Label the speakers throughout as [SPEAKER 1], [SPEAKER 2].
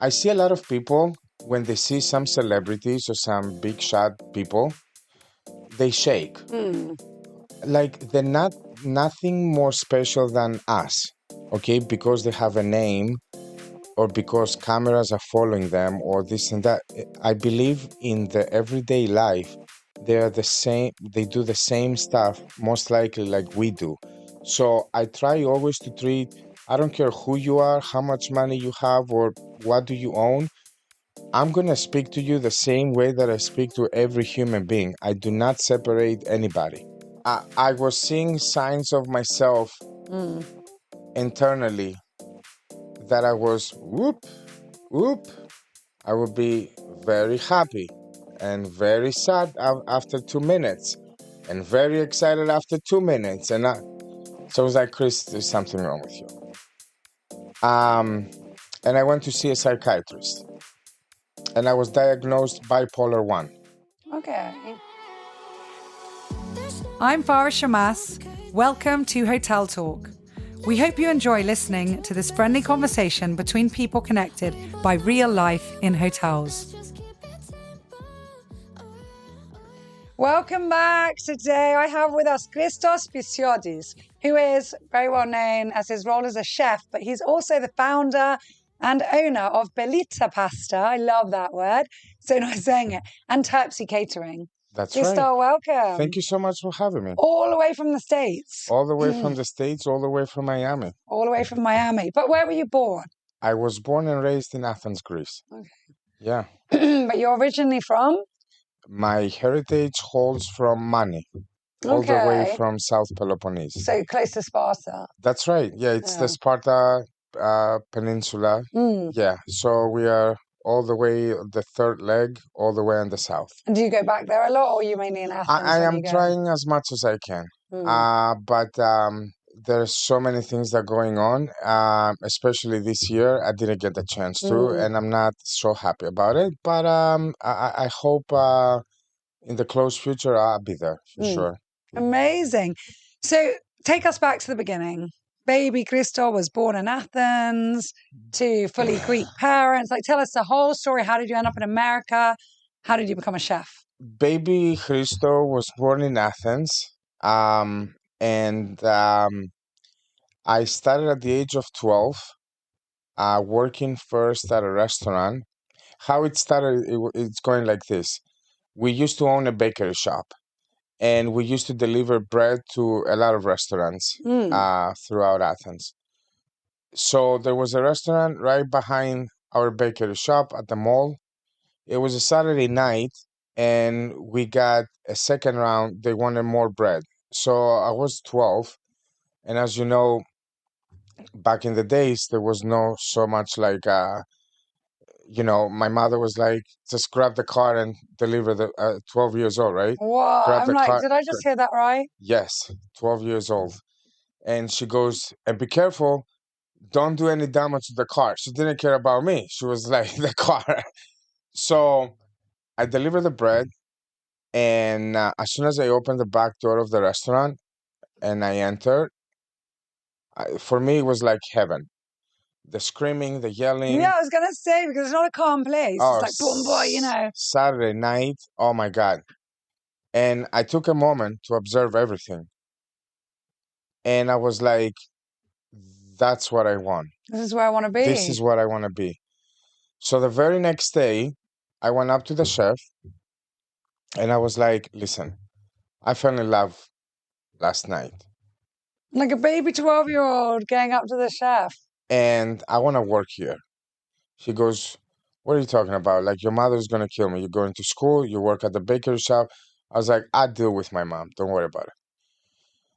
[SPEAKER 1] I see a lot of people when they see some celebrities or some big shot people, they shake. Like they're not nothing more special than us, okay? Because they have a name or because cameras are following them or this and that. I believe in the everyday life, they are the same, they do the same stuff, most likely like we do. So I try always to treat, I don't care who you are, how much money you have, or what do you own. I'm gonna speak to you the same way that I speak to every human being. I do not separate anybody. I was seeing signs of myself internally that I was whoop. I would be very happy and very sad after 2 minutes and very excited after 2 minutes. So I was like, Chris, there's something wrong with you. And I went to see a psychiatrist and I was diagnosed bipolar 1.
[SPEAKER 2] Okay. I'm Farah Shammas. Welcome to Hotel Talk. We hope you enjoy listening to this friendly conversation between people connected by real life in hotels. Welcome back. Today I have with us Christos Bisiotis, who is very well known as his role as a chef, but he's also the founder and owner of Bellita Pasta. I love that word. So nice saying it. And Terpsy Catering.
[SPEAKER 1] That's
[SPEAKER 2] Christos,
[SPEAKER 1] right.
[SPEAKER 2] welcome.
[SPEAKER 1] Thank you so much for having me.
[SPEAKER 2] All the way from the States.
[SPEAKER 1] All the way from the States, all the way from Miami.
[SPEAKER 2] All the way from Miami. But where were you born?
[SPEAKER 1] I was born and raised in Athens, Greece.
[SPEAKER 2] Okay.
[SPEAKER 1] Yeah.
[SPEAKER 2] But you're originally from?
[SPEAKER 1] My heritage holds from Mani, all the way from South Peloponnese.
[SPEAKER 2] So close to Sparta.
[SPEAKER 1] That's right. Yeah, it's the Sparta Peninsula. Yeah, so we are all the way, the third leg, all the way in the south.
[SPEAKER 2] And do you go back there a lot, or are you mainly in Athens?
[SPEAKER 1] I am trying as much as I can. But there's so many things that are going on, especially this year. I didn't get the chance to, and I'm not so happy about it. But I hope in the close future I'll be there for sure.
[SPEAKER 2] Amazing. So take us back to the beginning. Baby Christos was born in Athens to fully Greek parents. Like, tell us the whole story. How did you end up in America? How did you become a chef?
[SPEAKER 1] Baby Christos was born in Athens, and I started at the age of 12, working first at a restaurant. How it started, it's going like this. We used to own a bakery shop, and we used to deliver bread to a lot of restaurants throughout Athens. So there was a restaurant right behind our bakery shop at the mall. It was a Saturday night, and we got a second round. They wanted more bread. So I was 12, and as you know, back in the days, there was no so much like, my mother was like, just grab the car and deliver the 12 years old, right?
[SPEAKER 2] Wow.
[SPEAKER 1] Grab
[SPEAKER 2] I'm like, did I just hear that right?
[SPEAKER 1] Yes, 12 years old. And she goes, and be careful, don't do any damage to the car. She didn't care about me. She was like, the car. So I delivered the bread. And as soon as I opened the back door of the restaurant and I entered, for me, it was like heaven. The screaming, the yelling.
[SPEAKER 2] Yeah, I was going to say, because it's not a calm place.
[SPEAKER 1] Oh,
[SPEAKER 2] it's like, boom, boy,
[SPEAKER 1] Saturday night. Oh, my God. And I took a moment to observe everything. And I was like, that's what I want.
[SPEAKER 2] This is where I want to be.
[SPEAKER 1] This is what I want to be. So the very next day, I went up to the chef and I was like, listen, I fell in love last night.
[SPEAKER 2] Like a baby 12-year-old going up to the chef.
[SPEAKER 1] And I want to work here. He goes, what are you talking about? Like, your mother's going to kill me. You're going to school, you work at the bakery shop. I was like, I deal with my mom. Don't worry about it.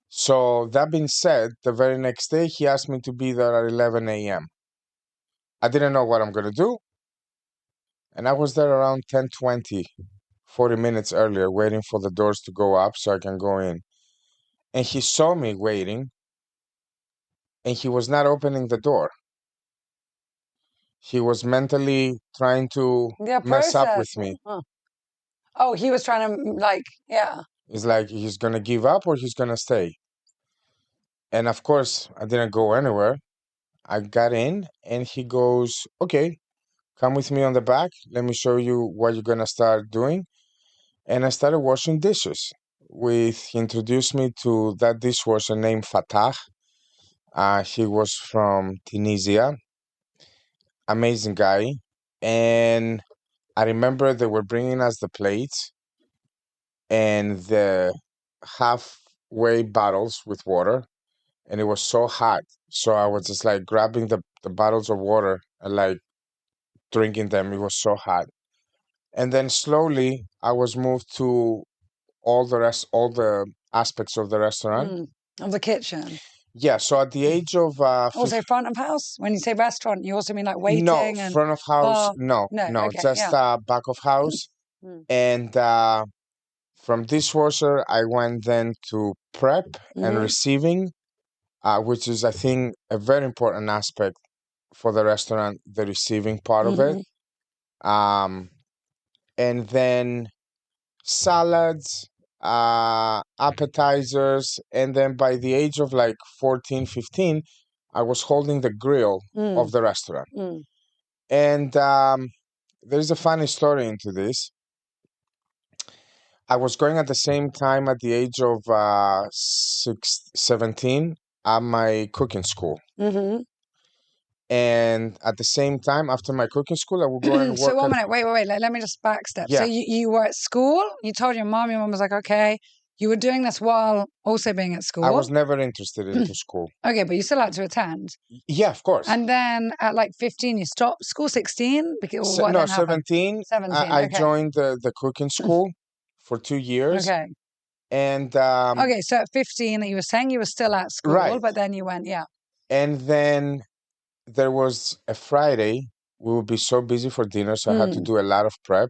[SPEAKER 1] So that being said, the very next day, he asked me to be there at 11 a.m. I didn't know what I'm going to do. And I was there around 10:20, 40 minutes earlier, waiting for the doors to go up so I can go in. And he saw me waiting, and he was not opening the door. He was mentally trying to mess up with me.
[SPEAKER 2] Huh. Oh, he was trying to,
[SPEAKER 1] It's like he's going to give up or he's going to stay. And of course, I didn't go anywhere. I got in and he goes, okay, come with me on the back. Let me show you what you're gonna start doing. And I started washing dishes. He introduced me to that dishwasher named Fatah. He was from Tunisia, amazing guy. And I remember they were bringing us the plates and the halfway bottles with water, and it was so hot. So I was just like grabbing the bottles of water and like drinking them. It was so hot. And then slowly I was moved to all the aspects of the restaurant.
[SPEAKER 2] Of the kitchen.
[SPEAKER 1] Yeah, so at the age of
[SPEAKER 2] Also front of house. When you say restaurant, you also mean like
[SPEAKER 1] no,
[SPEAKER 2] waiting and
[SPEAKER 1] front of house,
[SPEAKER 2] bar?
[SPEAKER 1] no,
[SPEAKER 2] No,
[SPEAKER 1] no,
[SPEAKER 2] okay,
[SPEAKER 1] just
[SPEAKER 2] yeah.
[SPEAKER 1] back of house.
[SPEAKER 2] Mm.
[SPEAKER 1] And from dishwasher, I went then to prep and receiving, which is, I think, a very important aspect for the restaurant, the receiving part of it. And then salads, appetizers, and then by the age of like 14, 15, I was holding the grill of the restaurant. And there's a funny story into this. I was going at the same time at the age of 17 at my cooking school. And at the same time, after my cooking school, I would go and
[SPEAKER 2] So
[SPEAKER 1] work
[SPEAKER 2] one
[SPEAKER 1] at,
[SPEAKER 2] minute, wait. Let me just backstep. So
[SPEAKER 1] yeah,
[SPEAKER 2] you were at school. You told your mom was like, okay. You were doing this while also being at
[SPEAKER 1] I
[SPEAKER 2] school.
[SPEAKER 1] was never interested into school.
[SPEAKER 2] Okay, but you still had to attend.
[SPEAKER 1] Yeah, of course.
[SPEAKER 2] And then at like 15, you stopped school. 16? Because what
[SPEAKER 1] No,
[SPEAKER 2] then happened?
[SPEAKER 1] 17,
[SPEAKER 2] 17.
[SPEAKER 1] I
[SPEAKER 2] Okay.
[SPEAKER 1] joined the cooking school for 2 years.
[SPEAKER 2] Okay.
[SPEAKER 1] And
[SPEAKER 2] Okay, so at 15, you were saying you were still at school,
[SPEAKER 1] right.
[SPEAKER 2] but then you went, yeah.
[SPEAKER 1] And then there was a Friday. We would be so busy for dinner, so I had to do a lot of prep.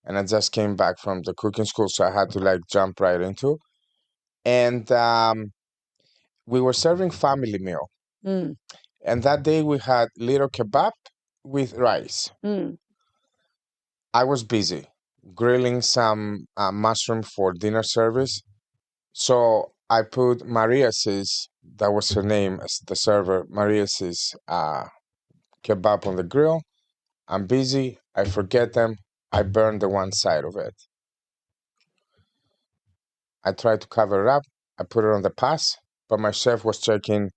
[SPEAKER 1] And I just came back from the cooking school, so I had to like jump right into. And we were serving family meal. And that day we had little kebab with rice. I was busy grilling some mushroom for dinner service. So I put Marias's, that was her name, as the server, Marias's kebab on the grill. I'm busy. I forget them. I burn the one side of it. I tried to cover it up. I put it on the pass, but my chef was checking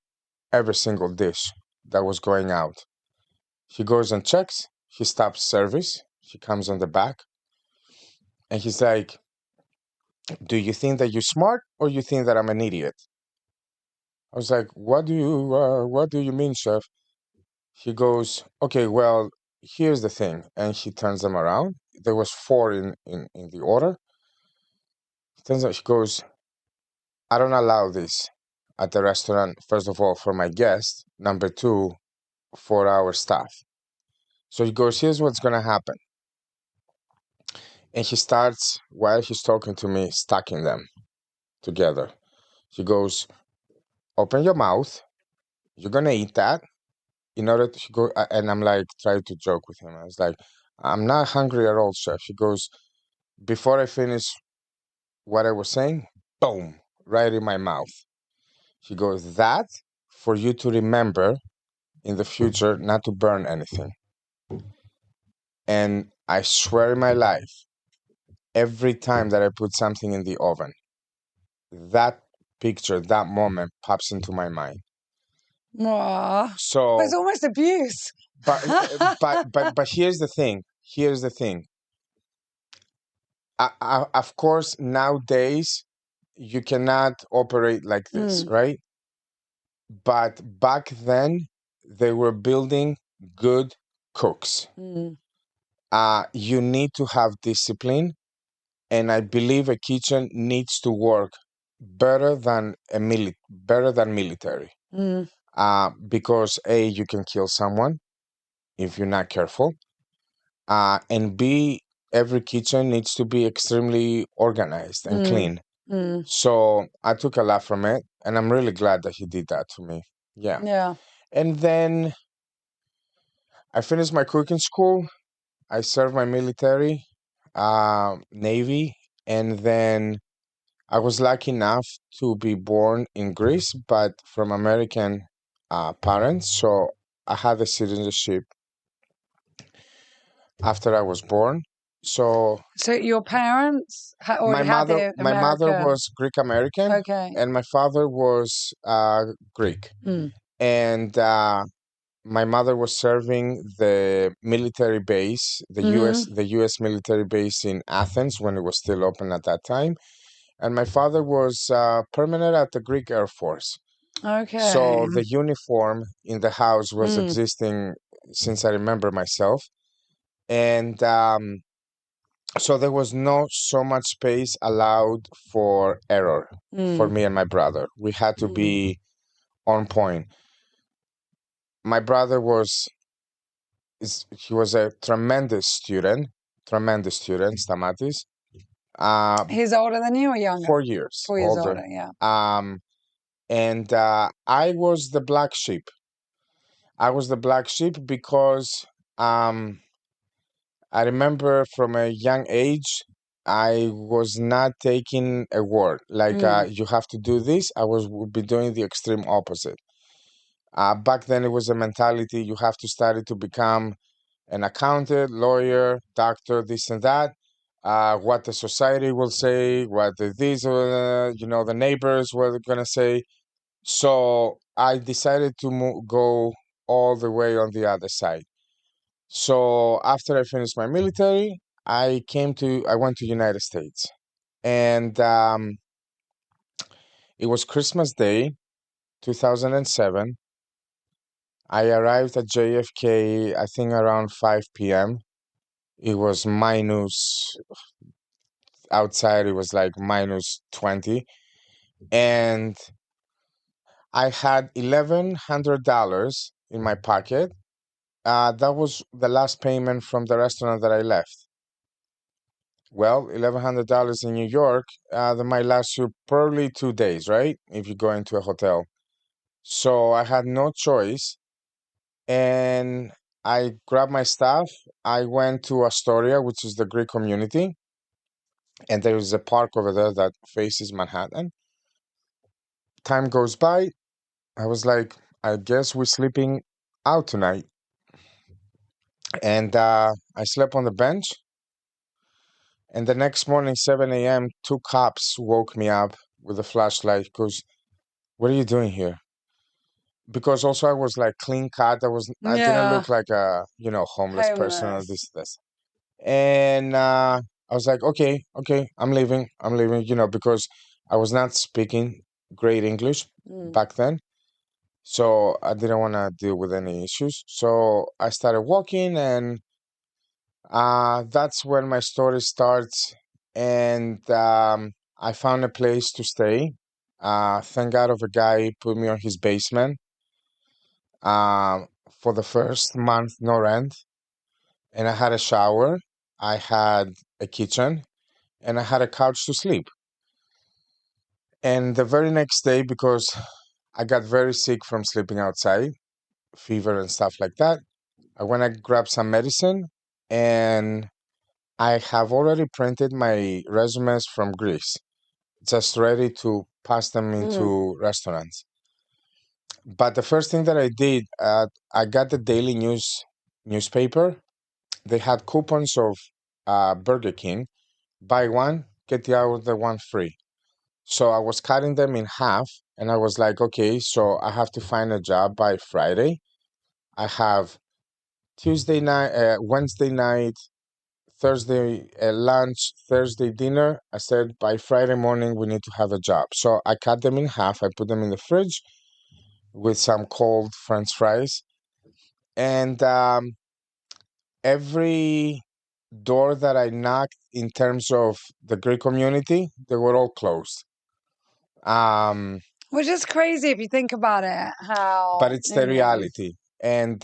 [SPEAKER 1] every single dish that was going out. He goes and checks. He stops service. He comes on the back. And he's like, do you think that you're smart or you think that I'm an idiot? I was like, what do you mean, chef? He goes, okay, well, here's the thing. And he turns them around. There was four in the order. He goes, I don't allow this at the restaurant, first of all, for my guests. Number two, for our staff. So he goes, here's what's going to happen. And he starts, while he's talking to me, stacking them together. He goes, open your mouth. You're going to eat that. In order to go, and I'm like, trying to joke with him. I was like, I'm not hungry at all, chef. He goes, before I finish what I was saying, boom, right in my mouth. He goes, that for you to remember in the future not to burn anything. And I swear in my life, every time that I put something in the oven, that picture, that moment pops into my mind.
[SPEAKER 2] Aww.
[SPEAKER 1] So
[SPEAKER 2] it's almost abuse.
[SPEAKER 1] but here's the thing. Here's the thing. Of course, nowadays you cannot operate like this, right? But back then they were building good cooks. You need to have discipline, and I believe a kitchen needs to work better than military. Because A, you can kill someone if you're not careful, and B, every kitchen needs to be extremely organized and clean. So I took a lot from it, and I'm really glad that he did that to me. Yeah. And then I finished my cooking school. I served my military, Navy, and then I was lucky enough to be born in Greece, but from American parents. So I had the citizenship after I was born. So
[SPEAKER 2] So your parents already had the
[SPEAKER 1] my mother
[SPEAKER 2] American.
[SPEAKER 1] was Greek American,
[SPEAKER 2] Okay.
[SPEAKER 1] and my father was Greek.
[SPEAKER 2] Mm.
[SPEAKER 1] And my mother was serving the military base,
[SPEAKER 2] Mm.
[SPEAKER 1] the U.S. military base in Athens when it was still open at that time. And my father was permanent at the Greek Air Force.
[SPEAKER 2] Okay.
[SPEAKER 1] So the uniform in the house was
[SPEAKER 2] Mm.
[SPEAKER 1] existing since I remember myself. And so there was no so much space allowed for error for
[SPEAKER 2] Mm.
[SPEAKER 1] me and my brother. We had to
[SPEAKER 2] Mm.
[SPEAKER 1] be on point. My brother he was a tremendous student, Stamatis. Uh,
[SPEAKER 2] He's older than you or younger?
[SPEAKER 1] 4 years
[SPEAKER 2] 4 years
[SPEAKER 1] older.
[SPEAKER 2] older, yeah.
[SPEAKER 1] And I was the black sheep. I was the black sheep because um, I remember from a young age, I was not taking a word like
[SPEAKER 2] Mm.
[SPEAKER 1] you have to do this. Would be doing the extreme opposite. Back then, it was a mentality you have to study to become an accountant, lawyer, doctor, this and that. What the society will say, what the neighbors were gonna say. So I decided to go all the way on the other side. So after I finished my military, I went to United States, and it was Christmas Day, 2007. I arrived at JFK, I think around 5 p.m. It was minus outside, it was like minus 20. And I had $1,100 in my pocket. That was the last payment from the restaurant that I left. Well, $1,100 in New York, that might last you probably 2 days, right? If you go into a hotel. So I had no choice, and I grabbed my stuff. I went to Astoria, which is the Greek community, and there is a park over there that faces Manhattan. Time goes by. I was like, I guess we're sleeping out tonight. And I slept on the bench. And the next morning, 7 a.m., two cops woke me up with a flashlight because, what are you doing here? Because also I was like clean cut. I didn't
[SPEAKER 2] Yeah.
[SPEAKER 1] look like a, homeless person or
[SPEAKER 2] Homeless.
[SPEAKER 1] this. And I was like, okay, I'm leaving, because I was not speaking great English
[SPEAKER 2] Mm.
[SPEAKER 1] back then. So I didn't want to deal with any issues. So I started walking, and that's when my story starts. And I found a place to stay. Thank God of a guy put me on his basement. Um, for the first month, no rent, and I had a shower. I had a kitchen, and I had a couch to sleep. And the very next day, because I got very sick from sleeping outside, fever and stuff like that, I went and grabbed some medicine, and I have already printed my resumes from Greece, just ready to pass them
[SPEAKER 2] Mm.
[SPEAKER 1] into restaurants. But the first thing that I did, I got the daily newspaper. They had coupons of Burger King, buy one, get the other one free. So I was cutting them in half, and I was like, okay, so I have to find a job by Friday. I have Tuesday night, Wednesday night, Thursday lunch, Thursday dinner. I said by Friday morning we need to have a job. So I cut them in half. I put them in the fridge with some cold French fries, and every door that I knocked in terms of the Greek community, they were all closed. Um,
[SPEAKER 2] Which is crazy if you think about it,
[SPEAKER 1] but
[SPEAKER 2] how,
[SPEAKER 1] it's the reality, and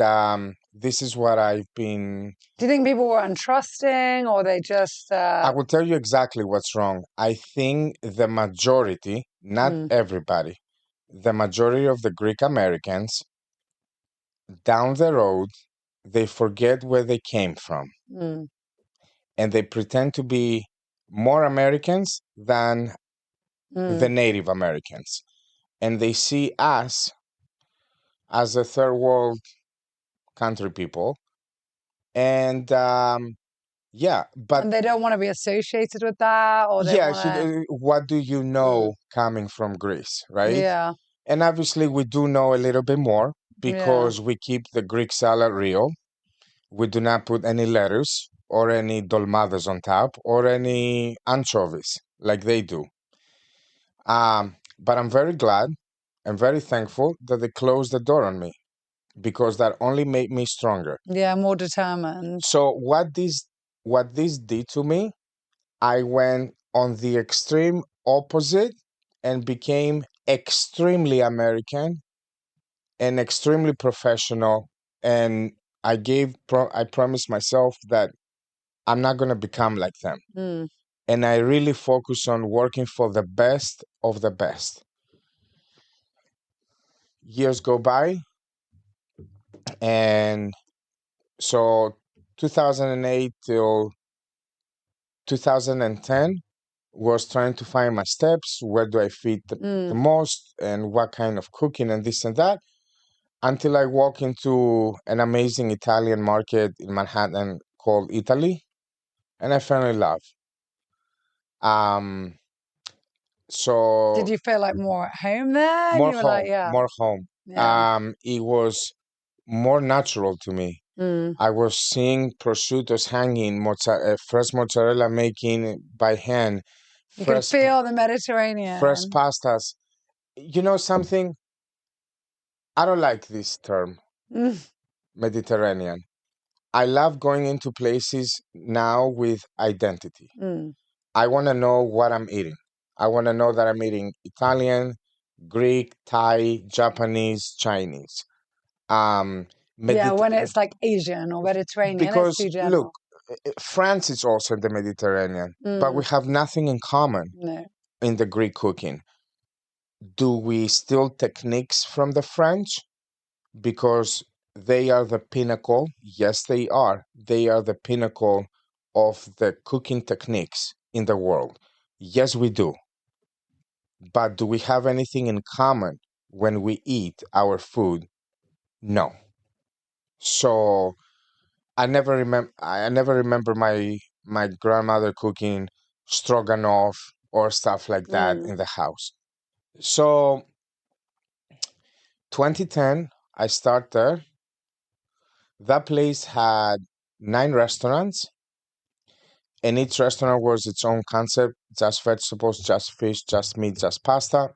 [SPEAKER 1] this is what I've been.
[SPEAKER 2] Do you think people were untrusting or they just,
[SPEAKER 1] I will tell you exactly what's wrong. I think the majority, not
[SPEAKER 2] mm,
[SPEAKER 1] everybody, the majority of the Greek Americans down the road, they forget where they came from,
[SPEAKER 2] mm,
[SPEAKER 1] and they pretend to be more Americans than the
[SPEAKER 2] mm,
[SPEAKER 1] Native Americans. And they see us as a third world country people. And yeah, but
[SPEAKER 2] And they don't want to be associated with that, or they
[SPEAKER 1] yeah,
[SPEAKER 2] want to.
[SPEAKER 1] what do you
[SPEAKER 2] Mm,
[SPEAKER 1] know coming from Greece, right?
[SPEAKER 2] yeah,
[SPEAKER 1] And obviously, we do know a little bit more
[SPEAKER 2] yeah.
[SPEAKER 1] because we keep the Greek salad real. We do not put any lettuce or any dolmades on top or any anchovies like they do. But I'm very glad and very thankful that they closed the door on me because that only made me stronger.
[SPEAKER 2] Yeah, more determined.
[SPEAKER 1] So what this did to me, I went on the extreme opposite and became extremely American and extremely professional. And I promised myself that I'm not going to become like them.
[SPEAKER 2] Mm.
[SPEAKER 1] And I really focus on working for the best of the best. Years go by, and so 2008 till 2010 was trying to find my steps. Where do I fit the
[SPEAKER 2] Mm.
[SPEAKER 1] most, and what kind of cooking, and this and that, until I walk into an amazing Italian market in Manhattan called Italy, and I fell in love. Um,
[SPEAKER 2] Did
[SPEAKER 1] so
[SPEAKER 2] you feel like more at home there? And
[SPEAKER 1] more
[SPEAKER 2] you were like,
[SPEAKER 1] home,
[SPEAKER 2] yeah,
[SPEAKER 1] more home.
[SPEAKER 2] yeah.
[SPEAKER 1] It was more natural to me.
[SPEAKER 2] Mm.
[SPEAKER 1] I was seeing prosciuttos hanging, fresh mozzarella making by hand,
[SPEAKER 2] You could
[SPEAKER 1] fresh
[SPEAKER 2] feel the
[SPEAKER 1] fresh
[SPEAKER 2] Mediterranean.
[SPEAKER 1] pastas. You know something? I don't like this term,
[SPEAKER 2] Mm.
[SPEAKER 1] Mediterranean. I love going into places now with identity.
[SPEAKER 2] Mm.
[SPEAKER 1] I want to know what I'm eating. I want to know that I'm eating Italian, Greek, Thai, Japanese, Chinese. Um,
[SPEAKER 2] Yeah,
[SPEAKER 1] Mediter-
[SPEAKER 2] when it's like Asian or Mediterranean, it's
[SPEAKER 1] because
[SPEAKER 2] too
[SPEAKER 1] look,
[SPEAKER 2] general.
[SPEAKER 1] France is also in the Mediterranean, but
[SPEAKER 2] Mm.
[SPEAKER 1] we have nothing in common
[SPEAKER 2] No.
[SPEAKER 1] in the Greek cooking. Do we steal techniques from the French? Because they are the pinnacle. Yes, they are. They are the pinnacle of the cooking techniques in the world. Yes, we do. But do we have anything in common when we eat our food? No. So I never remember my grandmother cooking stroganoff or stuff like that
[SPEAKER 2] Mm.
[SPEAKER 1] in the house. So 2010, I start there. That place had 9 restaurants, and each restaurant was its own concept: just vegetables, just fish, just meat, just pasta.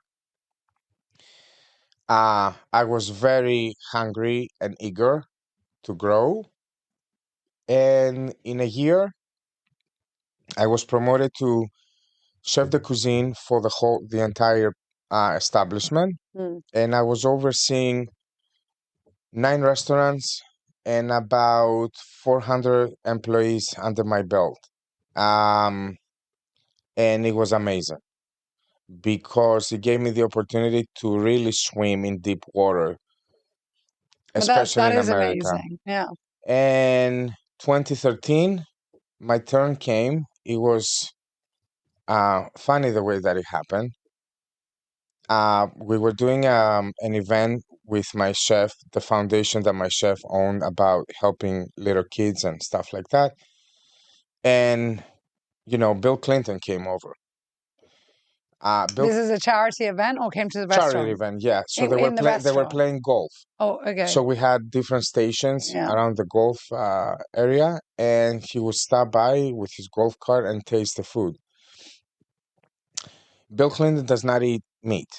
[SPEAKER 1] I was very hungry and eager to grow. And in a year, I was promoted to chef de cuisine for the entire establishment.
[SPEAKER 2] Mm.
[SPEAKER 1] And I was overseeing 9 restaurants and about 400 employees under my belt. Um, and it was amazing because it gave me the opportunity to really swim in deep water,
[SPEAKER 2] But
[SPEAKER 1] especially
[SPEAKER 2] that
[SPEAKER 1] in
[SPEAKER 2] is
[SPEAKER 1] America.
[SPEAKER 2] amazing. Yeah.
[SPEAKER 1] And 2013, my turn came. It was funny the way that it happened. We were doing an event with my chef, the foundation that my chef owned, about helping little kids and stuff like that. And Bill Clinton came over. Bill
[SPEAKER 2] This is a charity event or came to the
[SPEAKER 1] Charity
[SPEAKER 2] restaurant?
[SPEAKER 1] event, yeah. So they were
[SPEAKER 2] In the
[SPEAKER 1] playing. They were
[SPEAKER 2] restaurant.
[SPEAKER 1] playing golf.
[SPEAKER 2] Oh, okay.
[SPEAKER 1] So we had different stations
[SPEAKER 2] Yeah.
[SPEAKER 1] around the golf area, and he would stop by with his golf cart and taste the food. Bill Clinton does not eat meat.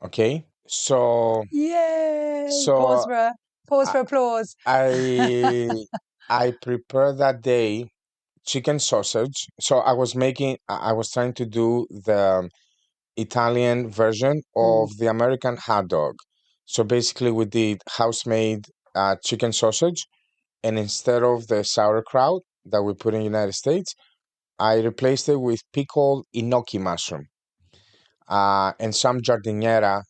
[SPEAKER 1] Okay, so
[SPEAKER 2] Yay!
[SPEAKER 1] so
[SPEAKER 2] Pause
[SPEAKER 1] I
[SPEAKER 2] for applause.
[SPEAKER 1] I, I prepared that day chicken sausage. So I was trying to do the Italian version
[SPEAKER 2] Mm.
[SPEAKER 1] of the American hot dog. So basically, we did house-made chicken sausage, and instead of the sauerkraut that we put in the United States, I replaced it with pickled enoki mushroom and some giardiniera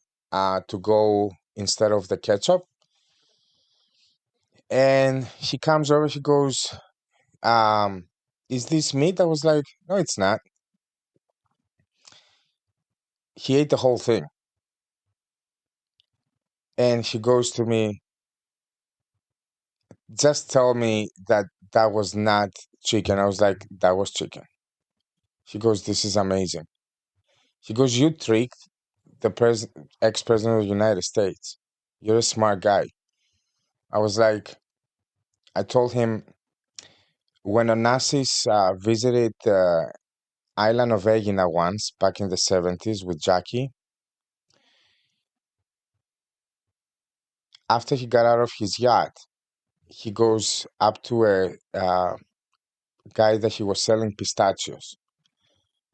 [SPEAKER 1] to go instead of the ketchup. And she comes over, she goes, "Is this meat?" I was like, "No, it's not." He ate the whole thing, and she goes to me, just tell me that that was not chicken. I was like, that was chicken. She goes, this is amazing. She goes, you tricked the ex-president of the United States. You're a smart guy. I was like, I told him when the Nazis visited the island of Egina once back in the 70s with Jackie, after he got out of his yacht, he goes up to a guy that he was selling pistachios.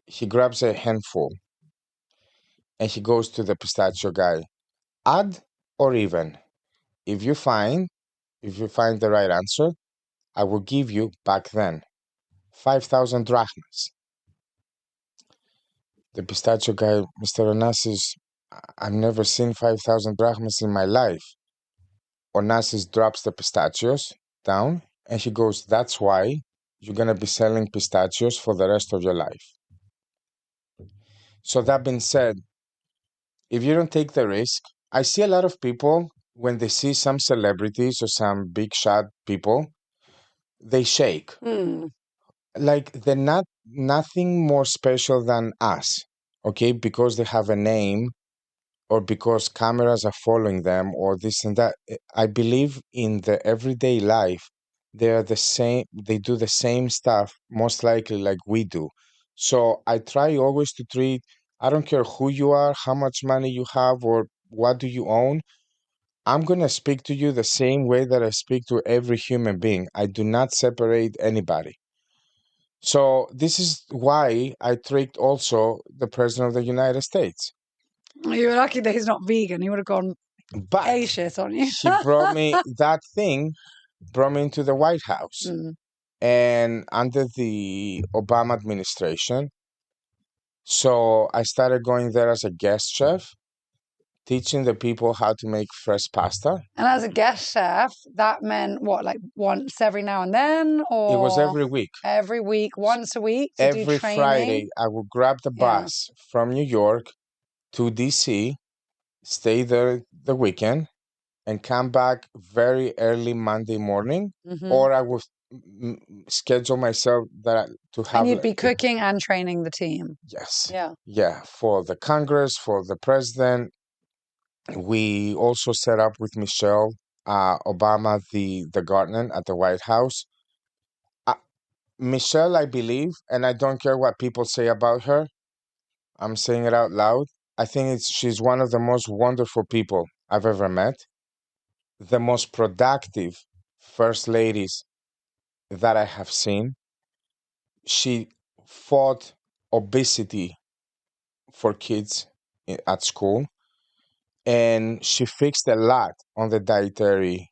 [SPEAKER 1] He grabs a handful and he goes to the pistachio guy. Add or even. If you find the right answer, I will give you back then 5,000 drachmas. The pistachio guy, Mr. Onassis, I've never seen 5,000 drachmas in my life. Onassis drops the pistachios down and he goes, that's why you're going to be selling pistachios for the rest of your life. So that being said, if you don't take the risk, I see a lot of people when they see some celebrities or some big shot people, they shake. Like they're nothing more special than us, okay? Because they have a name or because cameras are following them or this and that. I believe in the everyday life, they are the same, they do the same stuff, most likely like we do. So I try always to treat, I don't care who you are, how much money you have, or what do you own. I'm going to speak to you the same way that I speak to every human being. I do not separate anybody. So this is why I tricked also the President of the United States.
[SPEAKER 2] You were lucky that he's not vegan. He would have gone
[SPEAKER 1] But
[SPEAKER 2] shit on you.
[SPEAKER 1] he brought me that thing, brought me into the White House. And under the Obama administration, so I started going there as a guest chef, teaching the people how to make fresh pasta.
[SPEAKER 2] And as a guest chef, that meant what, like once every now and then, or
[SPEAKER 1] It was every week.
[SPEAKER 2] Every week, once a week to do
[SPEAKER 1] Every
[SPEAKER 2] training?
[SPEAKER 1] Friday, I would grab the bus from New York to DC, stay there the weekend, and come back very early Monday morning, or I would schedule myself to have.
[SPEAKER 2] And you'd be cooking and training the team.
[SPEAKER 1] Yes.
[SPEAKER 2] Yeah.
[SPEAKER 1] Yeah, for the Congress, for the president. We also set up with Michelle Obama the garden at the White House. Michelle, I believe, and I don't care what people say about her. I'm saying it out loud. I think she's one of the most wonderful people I've ever met. The most productive first ladies that I have seen. She fought obesity for kids at school, and she fixed a lot on the dietary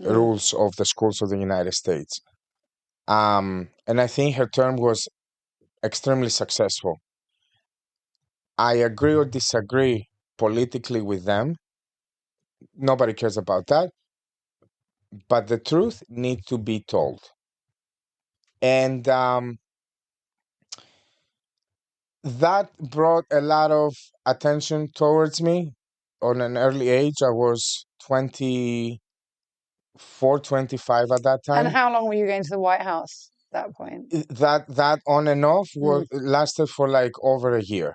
[SPEAKER 1] rules of the schools of the United States. And I think her term was extremely successful. I agree or disagree politically with them. Nobody cares about that. But the truth needs to be told. And that brought a lot of attention towards me. On an early age, I was 24, 25 at that time.
[SPEAKER 2] And how long were you going to the White House at that point?
[SPEAKER 1] That on and off lasted for like over a year.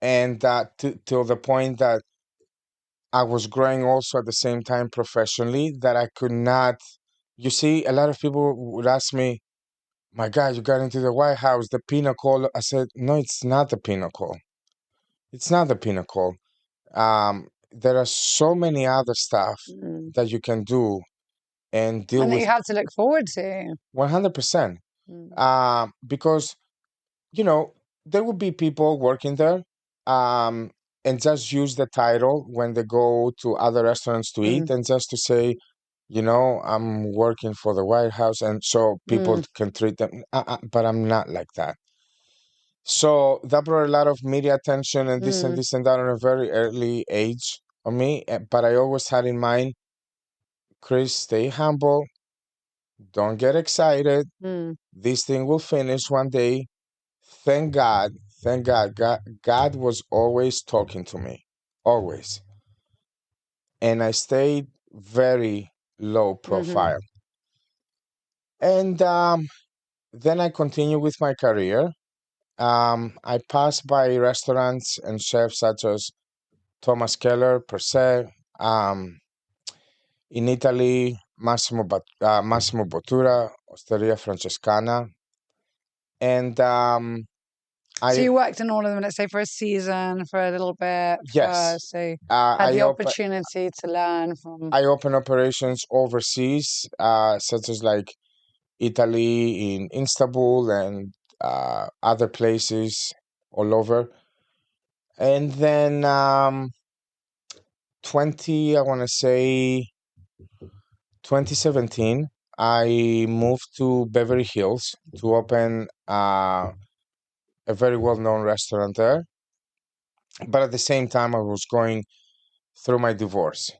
[SPEAKER 1] And till the point that I was growing also at the same time professionally, that I could not. You see, a lot of people would ask me, my God, you got into the White House, the pinnacle. I said, no, it's not the pinnacle. It's not the pinnacle. There are so many other stuff that you can do and deal with.
[SPEAKER 2] And that you have to look forward to.
[SPEAKER 1] 100%. Because, there will be people working there and just use the title when they go to other restaurants to eat and just to say, I'm working for the White House, and so people can treat them. But I'm not like that. So that brought a lot of media attention and this and this and that on a very early age of me. But I always had in mind, Chris, stay humble. Don't get excited. This thing will finish one day. Thank God. Thank God. God was always talking to me. Always. And I stayed very low
[SPEAKER 2] Mm-hmm.
[SPEAKER 1] profile. And then I continue with my career. I pass by restaurants and chefs such as Thomas Keller, per se. In Italy, Massimo Bottura, Osteria Francescana. And
[SPEAKER 2] So
[SPEAKER 1] I,
[SPEAKER 2] you worked in all of them, let's say for a season, for a little bit,
[SPEAKER 1] yes,
[SPEAKER 2] so
[SPEAKER 1] uh,
[SPEAKER 2] had
[SPEAKER 1] I,
[SPEAKER 2] the
[SPEAKER 1] op-
[SPEAKER 2] opportunity to learn from.
[SPEAKER 1] I open operations overseas, such as like Italy, in Istanbul, and other places all over. And then 20, I want to say 2017, I moved to Beverly Hills to open a very well-known restaurant there. But at the same time, I was going through my divorce,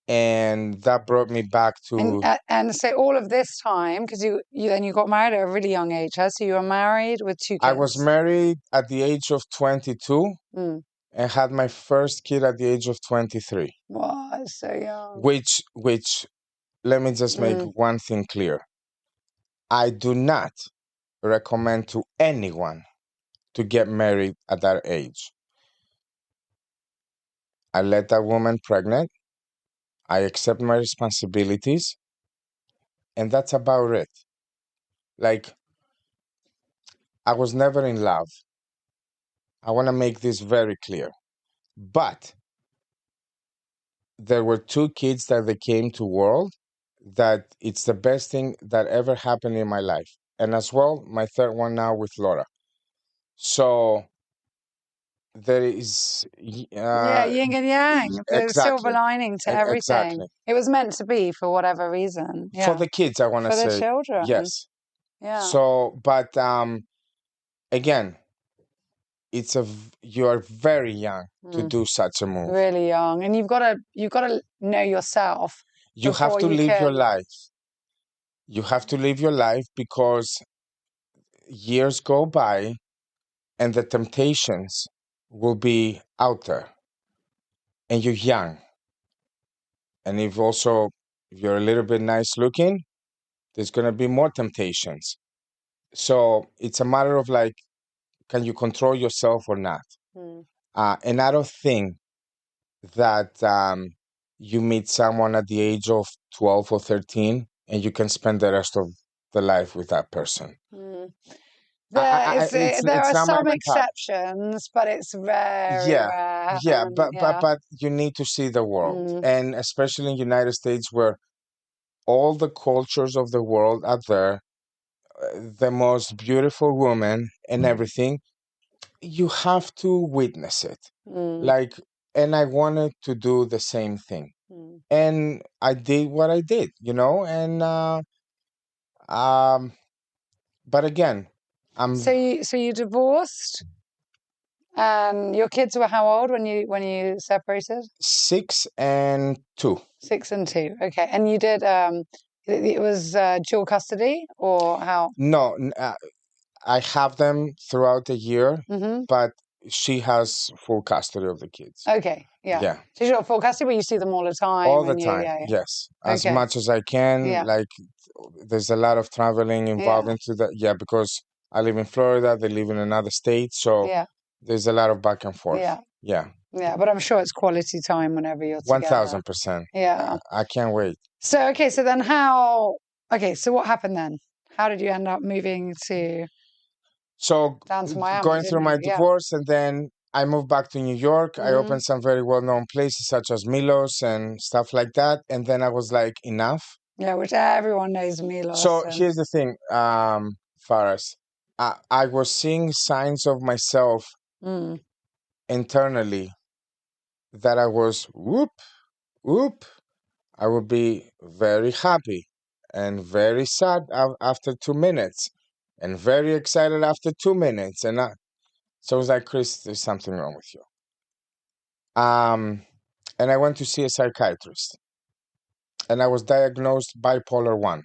[SPEAKER 1] and that brought me back to.
[SPEAKER 2] And so all of this time, because you got married at a really young age, huh? So you were married with two
[SPEAKER 1] I was
[SPEAKER 2] kids.
[SPEAKER 1] married at the age of 22
[SPEAKER 2] Mm.
[SPEAKER 1] and had my first kid at the age of 23.
[SPEAKER 2] Wow, so young.
[SPEAKER 1] Which let me just make
[SPEAKER 2] Mm.
[SPEAKER 1] one thing clear. I do not recommend to anyone to get married at that age. I let that woman pregnant. I accept my responsibilities, and that's about it. Like, I was never in love. I want to make this very clear. But there were two kids that they came to world that it's the best thing that ever happened in my life. And as well, my third one now with Laura. So there is
[SPEAKER 2] Yeah, yin and yang. There's a silver
[SPEAKER 1] exactly,
[SPEAKER 2] lining to everything.
[SPEAKER 1] exactly.
[SPEAKER 2] It was meant to be for whatever reason.
[SPEAKER 1] For
[SPEAKER 2] Yeah,
[SPEAKER 1] the kids, I want to
[SPEAKER 2] for the
[SPEAKER 1] say
[SPEAKER 2] children.
[SPEAKER 1] yes.
[SPEAKER 2] Yeah.
[SPEAKER 1] So, but again, you are very young to
[SPEAKER 2] Mm.
[SPEAKER 1] do such a move.
[SPEAKER 2] Really young, and you've got to know yourself
[SPEAKER 1] You have
[SPEAKER 2] before
[SPEAKER 1] to
[SPEAKER 2] you
[SPEAKER 1] live your
[SPEAKER 2] can.
[SPEAKER 1] life. You have to live your life because years go by and the temptations will be out there, and you're young. And if you're a little bit nice looking, there's going to be more temptations. So it's a matter of like, can you control yourself or not?
[SPEAKER 2] Mm.
[SPEAKER 1] And I don't think that you meet someone at the age of 12 or 13 and you can spend the rest of the life with that person.
[SPEAKER 2] Mm. There
[SPEAKER 1] It's
[SPEAKER 2] are
[SPEAKER 1] not my
[SPEAKER 2] some
[SPEAKER 1] mentality.
[SPEAKER 2] exceptions, but it's very
[SPEAKER 1] Yeah,
[SPEAKER 2] rare.
[SPEAKER 1] yeah,
[SPEAKER 2] And yeah.
[SPEAKER 1] but you need to see the world,
[SPEAKER 2] Mm.
[SPEAKER 1] and especially in United States where all the cultures of the world are there, the most beautiful woman and everything. You have to witness it,
[SPEAKER 2] Mm.
[SPEAKER 1] like, and I wanted to do the same thing,
[SPEAKER 2] Mm.
[SPEAKER 1] and I did what I did, and um, but again,
[SPEAKER 2] So
[SPEAKER 1] I'm
[SPEAKER 2] you divorced, and your kids were how old when you separated?
[SPEAKER 1] 6 and 2.
[SPEAKER 2] 6 and 2. Okay, and you did it was dual custody or how?
[SPEAKER 1] No, I have them throughout the year,
[SPEAKER 2] Mm-hmm.
[SPEAKER 1] but she has full custody of the kids.
[SPEAKER 2] Okay, yeah.
[SPEAKER 1] Yeah,
[SPEAKER 2] So you're forecasting where you see them all the
[SPEAKER 1] all
[SPEAKER 2] time
[SPEAKER 1] the
[SPEAKER 2] and
[SPEAKER 1] time.
[SPEAKER 2] yeah,
[SPEAKER 1] Yes,
[SPEAKER 2] yeah.
[SPEAKER 1] as
[SPEAKER 2] Okay.
[SPEAKER 1] much as I can.
[SPEAKER 2] Yeah.
[SPEAKER 1] Like, there's a lot of traveling involved
[SPEAKER 2] Yeah.
[SPEAKER 1] into that. Yeah, because I live in Florida, they live in another state, so
[SPEAKER 2] Yeah.
[SPEAKER 1] there's a lot of back and forth.
[SPEAKER 2] Yeah.
[SPEAKER 1] Yeah,
[SPEAKER 2] Yeah. But I'm sure it's quality time whenever you're
[SPEAKER 1] one
[SPEAKER 2] together.
[SPEAKER 1] thousand percent.
[SPEAKER 2] Yeah.
[SPEAKER 1] I can't wait.
[SPEAKER 2] So okay, so then so what happened then? How did you end up moving to
[SPEAKER 1] So
[SPEAKER 2] down to Miami,
[SPEAKER 1] going
[SPEAKER 2] didn't
[SPEAKER 1] through my
[SPEAKER 2] you? Yeah.
[SPEAKER 1] divorce, and then I moved back to New York. I
[SPEAKER 2] Mm-hmm.
[SPEAKER 1] opened some very well-known places such as Milos and stuff like that. And then I was like, enough.
[SPEAKER 2] Yeah, which everyone knows Milos
[SPEAKER 1] So
[SPEAKER 2] and
[SPEAKER 1] here's the thing, Faras. I was seeing signs of myself
[SPEAKER 2] mm,
[SPEAKER 1] internally that I was whoop. I would be very happy and very sad after 2 minutes, and very excited after 2 minutes. So I was like, Chris, there's something wrong with you. And I went to see a psychiatrist, and I was diagnosed bipolar 1.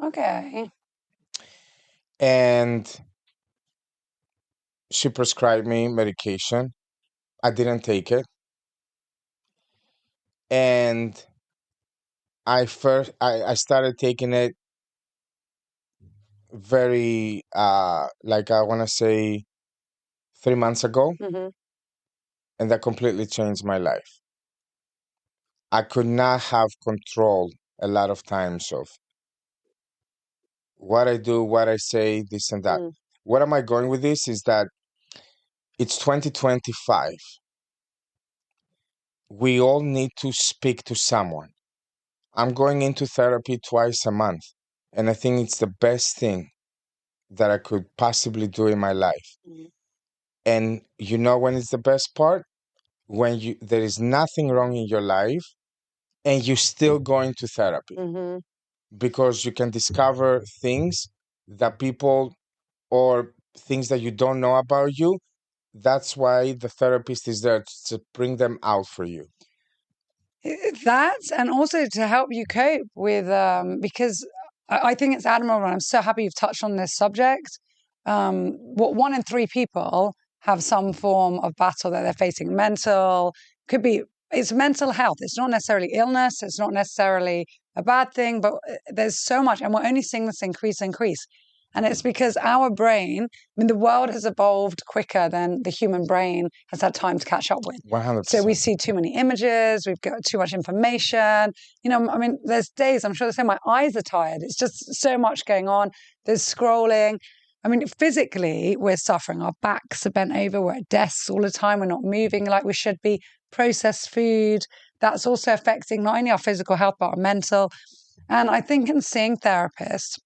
[SPEAKER 2] okay.
[SPEAKER 1] And she prescribed me medication. I didn't take it. And I started taking it very like I want to say 3 months ago,
[SPEAKER 2] Mm-hmm.
[SPEAKER 1] and that completely changed my life. I could not have control a lot of times of what I do, what I say, this and that.
[SPEAKER 2] Mm.
[SPEAKER 1] Where am I going with this is that it's 2025. We all need to speak to someone. I'm going into therapy twice a month, and I think it's the best thing that I could possibly do in my life.
[SPEAKER 2] Mm.
[SPEAKER 1] And you know when it's the best part? When there is nothing wrong in your life and you're still going to therapy,
[SPEAKER 2] Mm-hmm.
[SPEAKER 1] because you can discover things that people or things that you don't know about you. That's why the therapist is there to bring them out for you.
[SPEAKER 2] That, and also to help you cope with, because I think it's admirable, and I'm so happy you've touched on this subject. What 1 in 3 people have some form of battle that they're facing. Mental, could be, it's mental health. It's not necessarily illness. It's not necessarily a bad thing, but there's so much, and we're only seeing this increase. And it's because our brain, I mean, the world has evolved quicker than the human brain has had time to catch up with.
[SPEAKER 1] 100%.
[SPEAKER 2] So we see too many images, we've got too much information. You know, I mean, there's days, I'm sure they say my eyes are tired. It's just so much going on. There's scrolling. I mean, physically, we're suffering. Our backs are bent over. We're at desks all the time. We're not moving like we should be. Processed food. That's also affecting not only our physical health, but our mental. And I think in seeing therapists,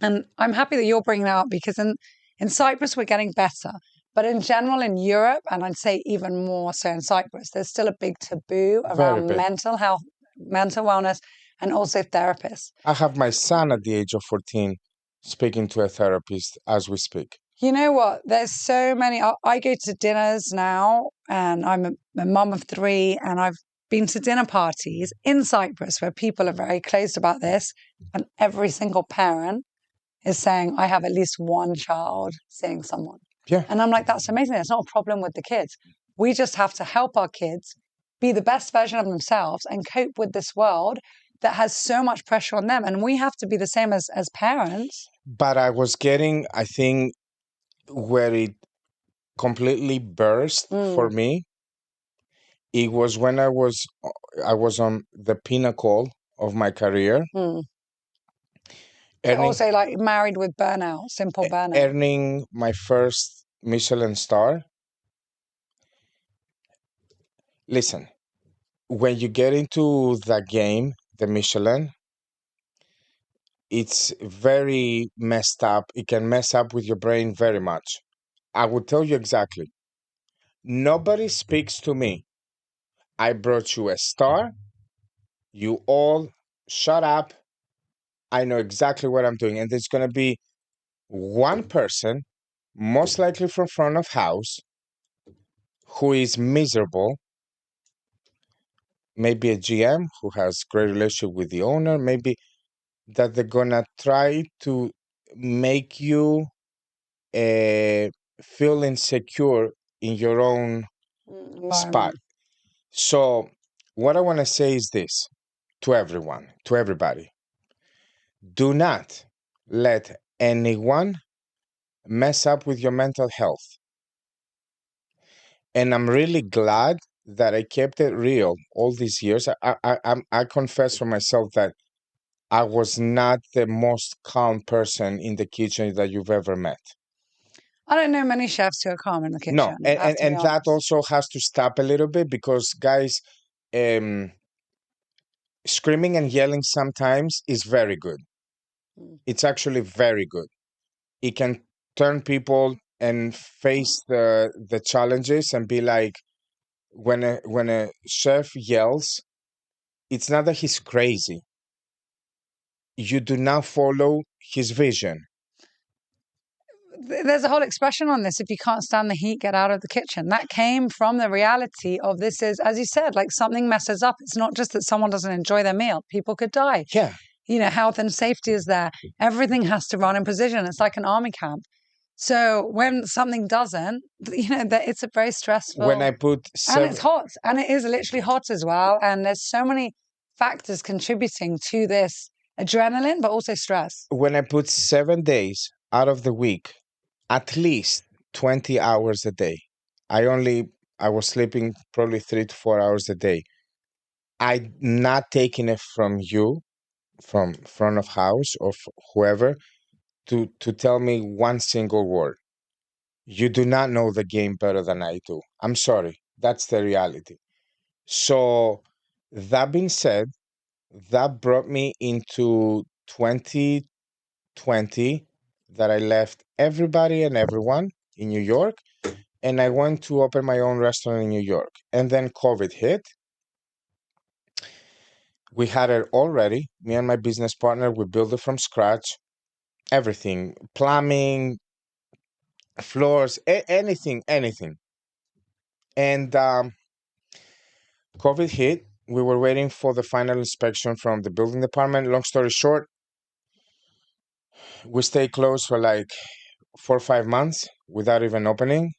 [SPEAKER 2] and I'm happy that you're bringing that up, because in Cyprus, we're getting better. But in general, in Europe, and I'd say even more so in Cyprus, there's still a big taboo
[SPEAKER 1] Very
[SPEAKER 2] around
[SPEAKER 1] big.
[SPEAKER 2] mental health, mental wellness, and also therapists.
[SPEAKER 1] I have my son at the age of 14 speaking to a therapist as we speak.
[SPEAKER 2] You know what? There's so many. I go to dinners now, and I'm a mum of 3, and I've been to dinner parties in Cyprus where people are very closed about this, and every single parent is saying, I have at least one child seeing someone.
[SPEAKER 1] Yeah.
[SPEAKER 2] And I'm like, that's amazing. It's not a problem with the kids. We just have to help our kids be the best version of themselves and cope with this world that has so much pressure on them. And we have to be the same as parents.
[SPEAKER 1] But I was getting, I think, where it completely burst for me, it was when I was on the pinnacle of my career,
[SPEAKER 2] So
[SPEAKER 1] earning
[SPEAKER 2] also like married with burnout, simple burnout.
[SPEAKER 1] earning my first Michelin star. Listen, when you get into the game, the Michelin, it's very messed up. It can mess up with your brain very much. I will tell you exactly. Nobody speaks to me. I brought you a star. You all shut up. I know exactly what I'm doing. And there's going to be one person, most likely from front of house, who is miserable. Maybe a GM who has great relationship with the owner. Maybe that they're going to try to make you feel insecure in your own spot. So what I want to say is this to everyone, to everybody. Do not let anyone mess up with your mental health. And I'm really glad that I kept it real all these years. I confess for myself that I was not the most calm person in the kitchen that you've ever met.
[SPEAKER 2] I don't know many chefs who are calm in the kitchen.
[SPEAKER 1] No, and that also has to stop a little bit, because guys, screaming and yelling sometimes is very good. It's actually very good. It can turn people and face the challenges and be like, when a chef yells, it's not that he's crazy. You do not follow his vision.
[SPEAKER 2] There's a whole expression on this: if you can't stand the heat, get out of the kitchen. That came from the reality of this is, as you said, like something messes up. It's not just that someone doesn't enjoy their meal. People could die.
[SPEAKER 1] Yeah.
[SPEAKER 2] You know, health and safety is there. Everything has to run in precision. It's like an army camp. So when something doesn't, you know, that it's a very stressful.
[SPEAKER 1] When I put
[SPEAKER 2] and it's hot, and it is literally hot as well. And there's so many factors contributing to this adrenaline, but also stress?
[SPEAKER 1] When I put 7 days out of the week, at least 20 hours a day. I was sleeping probably 3 to 4 hours a day. I'm not taking it from you, from front of house or whoever, to tell me one single word. You do not know the game better than I do. I'm sorry. That's the reality. So that being said, that brought me into 2020, that I left everybody and everyone in New York, and I went to open my own restaurant in New York. And then COVID hit. We had it already. Me and my business partner, we built it from scratch. Everything, plumbing, floors, anything. And COVID hit. We were waiting for the final inspection from the building department. Long story short, we stayed closed for like 4 or 5 months without even opening.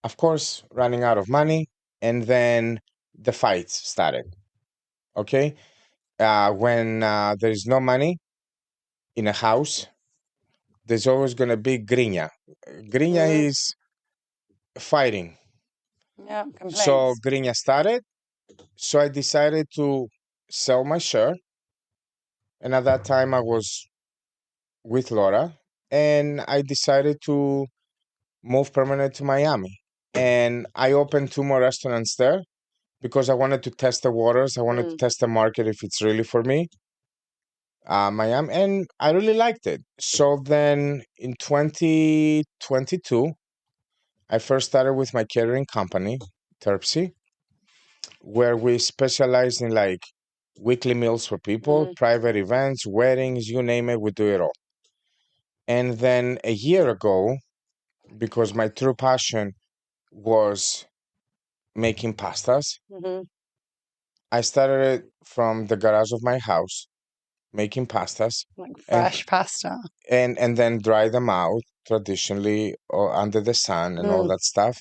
[SPEAKER 1] Of course, running out of money. And then the fights started. Okay. When there is no money in a house, there's always going to be griña. Griña is fighting.
[SPEAKER 2] Yeah, complaints.
[SPEAKER 1] So griña started. So I decided to sell my share. And at that time, I was with Laura. And I decided to move permanent to Miami. And I opened 2 more restaurants there because I wanted to test the waters. I wanted to test the market if it's really for me. Miami, and I really liked it. So then in 2022, I first started with my catering company, Terpsy, where we specialize in like weekly meals for people, private events, weddings, you name it, we do it all. And then a year ago, because my true passion was making pastas, I started from the garage of my house making pastas,
[SPEAKER 2] like fresh pasta,
[SPEAKER 1] and then dry them out traditionally or under the sun and all that stuff.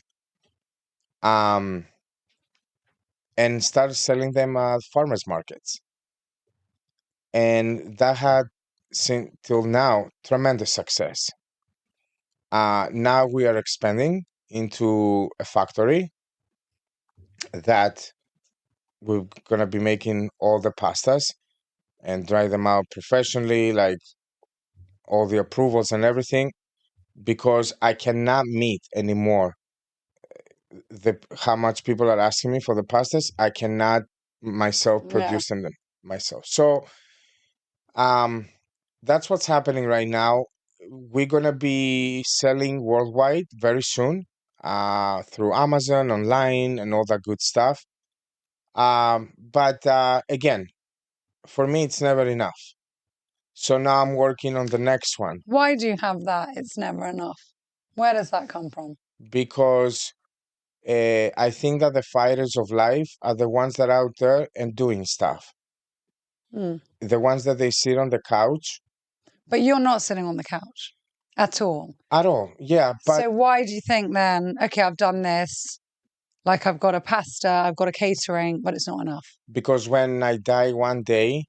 [SPEAKER 1] And started selling them at farmers markets. And that had, till now, tremendous success. Now we are expanding into a factory that we're going to be making all the pastas and dry them out professionally, like all the approvals and everything, because I cannot meet anymore how much people are asking me for the pastas. I cannot myself produce them myself. So that's what's happening right now. We're gonna be selling worldwide very soon, through Amazon, online, and all that good stuff. But again, for me, it's never enough. So now I'm working on the next one.
[SPEAKER 2] Why do you have that? It's never enough. Where does that come from?
[SPEAKER 1] Because I think that the fighters of life are the ones that are out there and doing stuff. The ones that they sit on the couch.
[SPEAKER 2] But you're not sitting on the couch at all.
[SPEAKER 1] At all, yeah. But
[SPEAKER 2] so why do you think then, okay, I've done this, like I've got a pasta, I've got a catering, but it's not enough?
[SPEAKER 1] Because when I die one day...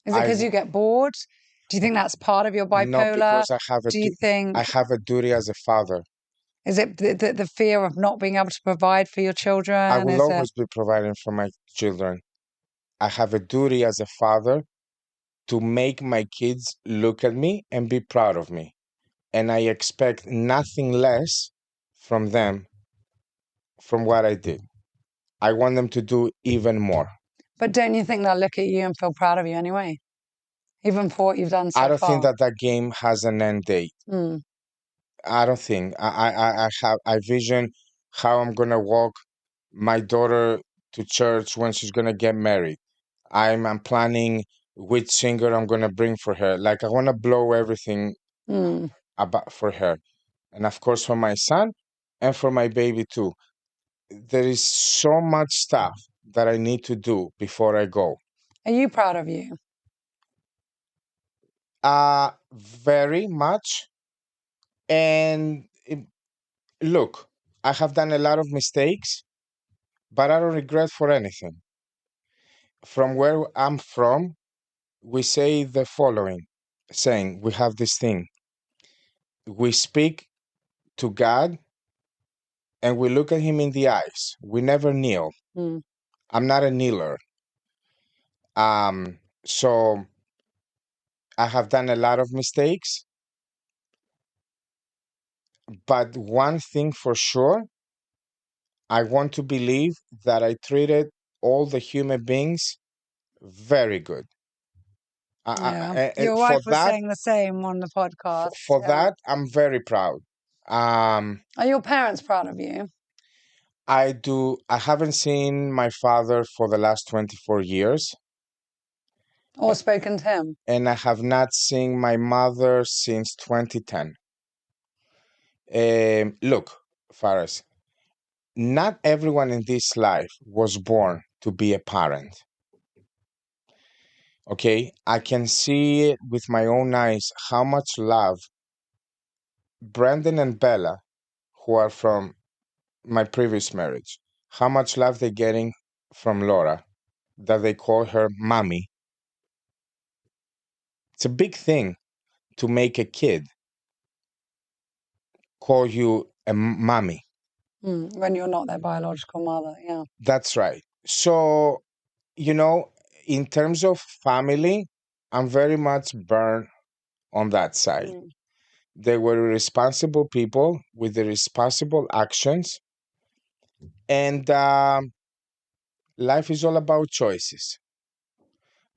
[SPEAKER 2] Is it because you get bored? Do you think that's part of your bipolar?
[SPEAKER 1] No, because I have a duty as a father.
[SPEAKER 2] Is it the fear of not being able to provide for your children?
[SPEAKER 1] I will always be providing for my children. I have a duty as a father to make my kids look at me and be proud of me. And I expect nothing less from them from what I did. I want them to do even more.
[SPEAKER 2] But don't you think they'll look at you and feel proud of you anyway? Even for what you've done so far?
[SPEAKER 1] I don't think that game has an end date. I don't think. I vision how I'm gonna walk my daughter to church when she's gonna get married. I'm planning which singer I'm gonna bring for her. Like I wanna blow everything about for her. And of course for my son and for my baby too. There is so much stuff that I need to do before I go.
[SPEAKER 2] Are you proud of you?
[SPEAKER 1] Very much. And look, I have done a lot of mistakes, but I don't regret for anything. From where I'm from, we say the following saying, we have this thing. We speak to God and we look at him in the eyes. We never kneel.
[SPEAKER 2] Mm.
[SPEAKER 1] I'm not a kneeler. So I have done a lot of mistakes, but one thing for sure, I want to believe that I treated all the human beings very good.
[SPEAKER 2] Yeah. Your wife
[SPEAKER 1] For
[SPEAKER 2] was
[SPEAKER 1] that,
[SPEAKER 2] saying the same on the podcast.
[SPEAKER 1] for
[SPEAKER 2] Yeah.
[SPEAKER 1] that, I'm very proud.
[SPEAKER 2] Are your parents proud of you?
[SPEAKER 1] I haven't seen my father for the last 24 years,
[SPEAKER 2] Or spoken to him?
[SPEAKER 1] and I have not seen my mother since 2010. Look, Faris, not everyone in this life was born to be a parent. Okay, I can see it with my own eyes how much love Brandon and Bella, who are from my previous marriage, how much love they're getting from Laura, that they call her mommy. It's a big thing to make a kid call you a mommy.
[SPEAKER 2] When you're not their biological mother, yeah.
[SPEAKER 1] That's right. So, in terms of family, I'm very much burned on that side. They were responsible people with the responsible actions, and life is all about choices.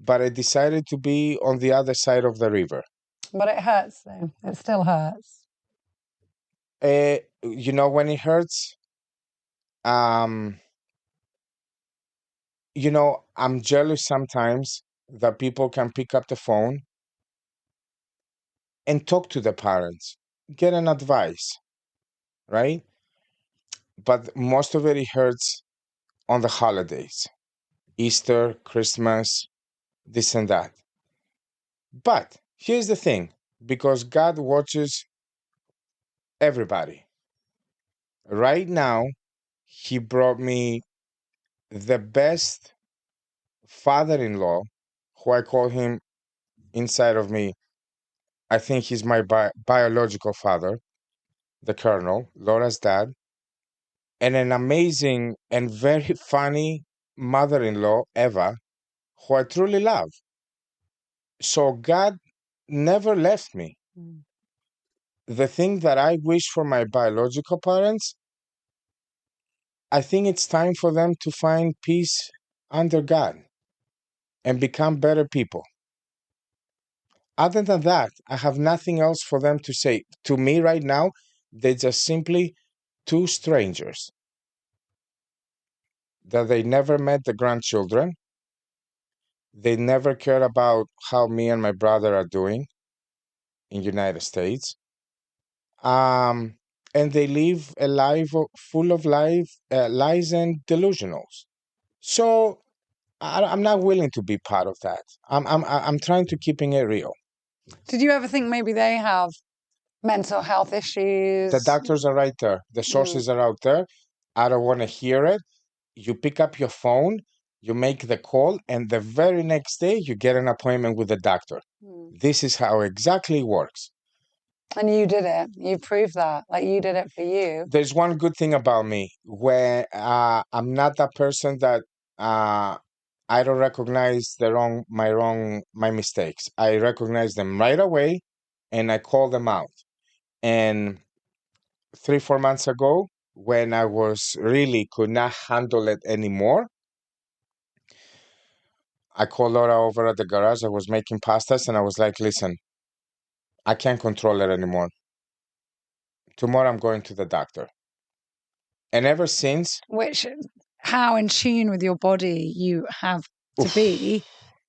[SPEAKER 1] But I decided to be on the other side of the river.
[SPEAKER 2] But it hurts, though. It still hurts.
[SPEAKER 1] When it hurts, um, I'm jealous sometimes that people can pick up the phone and talk to the parents, get an advice, right? But most of it hurts on the holidays, Easter, Christmas, this and that. But here's the thing, because God watches everybody. Right now, He brought me the best father-in-law, who I call him inside of me. I think he's my biological father, the Colonel, Laura's dad, and an amazing and very funny mother-in-law, Eva, who I truly love. So God never left me. The thing that I wish for my biological parents, I think it's time for them to find peace under God and become better people. Other than that, I have nothing else for them to say. To me right now, they're just simply two strangers that they never met the grandchildren. They never cared about how me and my brother are doing in United States. Um, and they live a life full of lies and delusionals. So I'm not willing to be part of that. I'm trying to keeping it real.
[SPEAKER 2] Did you ever think maybe they have mental health
[SPEAKER 1] The
[SPEAKER 2] issues?
[SPEAKER 1] doctors are right there. The sources are out there. I don't want to hear it. You pick up your phone, you make the call, and the very next day you get an appointment with the doctor. This is how exactly it works.
[SPEAKER 2] And you did it. You proved that. Like you did it for you.
[SPEAKER 1] There's one good thing about me, where I'm not that person that I don't recognize my mistakes. I recognize them right away, and I call them out. And 3-4 months ago, when I was really could not handle it anymore, I called Laura over at the garage. I was making pastas, and I was like, listen, I can't control it anymore. Tomorrow I'm going to the doctor. And ever since,
[SPEAKER 2] How in tune with your body you have to be